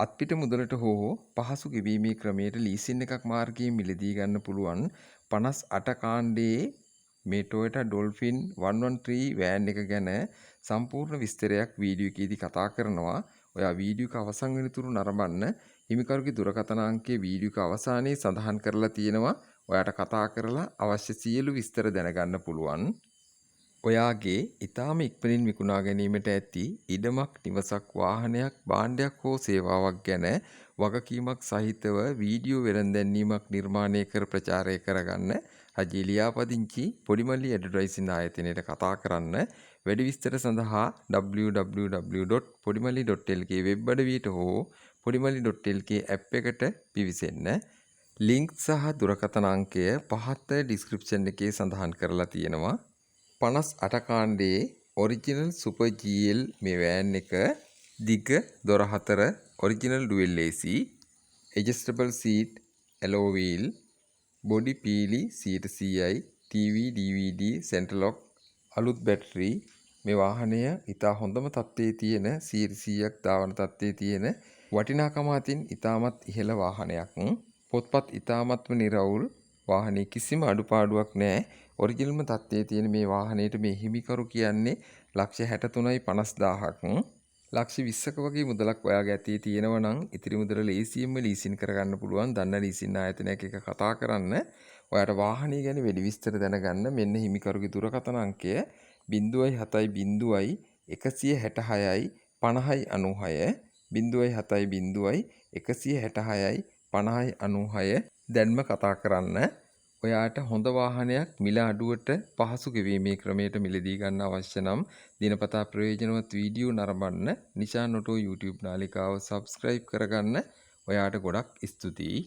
අත්පිට මුදලට හෝ පහසු ගෙවීමේ ක්‍රමයට ලීසින් එකක් මාර්ගයෙන් මිලදී ගන්න පුළුවන් 58 කාණ්ඩයේ මේ Toyota Dolphin 113 වෑන් එක ගැන සම්පූර්ණ විස්තරයක් වීඩියෝ එකේදී කතා කරනවා. ඔයා වීඩියෝ එක අවසන් වෙනතුරු නරඹන්න. හිමිකරුගේ දුරකථන අංකය වීඩියෝ එක අවසානයේ සඳහන් කරලා තියෙනවා. ඔයාට කතා කරලා අවශ්‍ය සියලු විස්තර දැනගන්න පුළුවන්. ඔයාගේ ඊටාම ඉක්මනින් විකුණා ගැනීමට ඇති ඉඩමක්, නිවසක්, වාහනයක්, භාණ්ඩයක් හෝ සේවාවක් ගැන වගකීමක් සහිතව වීඩියෝ වෙළඳැන්වීමක් නිර්මාණය කර ප්‍රචාරය කරගන්න රජයේ ලියාපදිංචි පොඩිමල්ලි ඇඩ්වර්ටයිසින් ආයතනයට කතා කරන්න. වැඩි විස්තර සඳහා www.podimalli.lk වෙබ් අඩවියට හෝ podimalli.lk ඇප් එකට පිවිසෙන්න. ලින්ක් සහ දුරකථන අංකය පහත ඩිස්ක්‍රිප්ෂන් එකේ සඳහන් කරලා තියෙනවා. 58 කාණ්ඩයේ ඔරිජිනල් සුපර් GL මේ වෑන් එක දිග දොර 4 original dual AC adjustable seat alloy wheel body පීලි 100%යි TV DVD සෙන්ටර් ලොක් අලුත් බැටරි මේ වාහනය ඉතා හොඳම තත්ත්වයේ තියෙන 100%ක් දාවන තත්ත්වයේ තියෙන වටිනාකම අතින් ඉතාමත් ඉහළ වාහනයක්. පොත්පත් ඉතාමත්ම නිරවුල් වාහනේ කිසිම අඩුපාඩුවක් නැහැ. ඔරිජිනල්ම තත්ත්වයේ තියෙන මේ වාහනේට මේ හිමිකරු කියන්නේ $63,50,000ක්. $20,000ක වගේ මුදලක් ඔයාගේ ඇතේ තියෙනවා නම් ඉතිරි මුදල ලේසියෙන්ම ලීසින් කරගන්න පුළුවන්. දන්න ලීසින් ආයතනයක එක කතා කරන්න. ඔයාට වාහනේ ගැන වැඩි විස්තර දැනගන්න මෙන්න හිමිකරුගේ දුරකථන අංකය 070 166යි 50යි 96 070 166යි 50යි 96 දැන්ම කතා කරන්න. ඔයාට හොඳ වාහනයක් මිල අඩුවට පහසු ගෙවීමේ ක්‍රමයට මිලදී ගන්න අවශ්‍ය නම් දිනපතා ප්‍රයෝජනවත් වීඩියෝ නරඹන්න නිශාන් ඔටෝ YouTube නාලිකාව subscribe කරගන්න. ඔයාට ගොඩක් ස්තුතියි.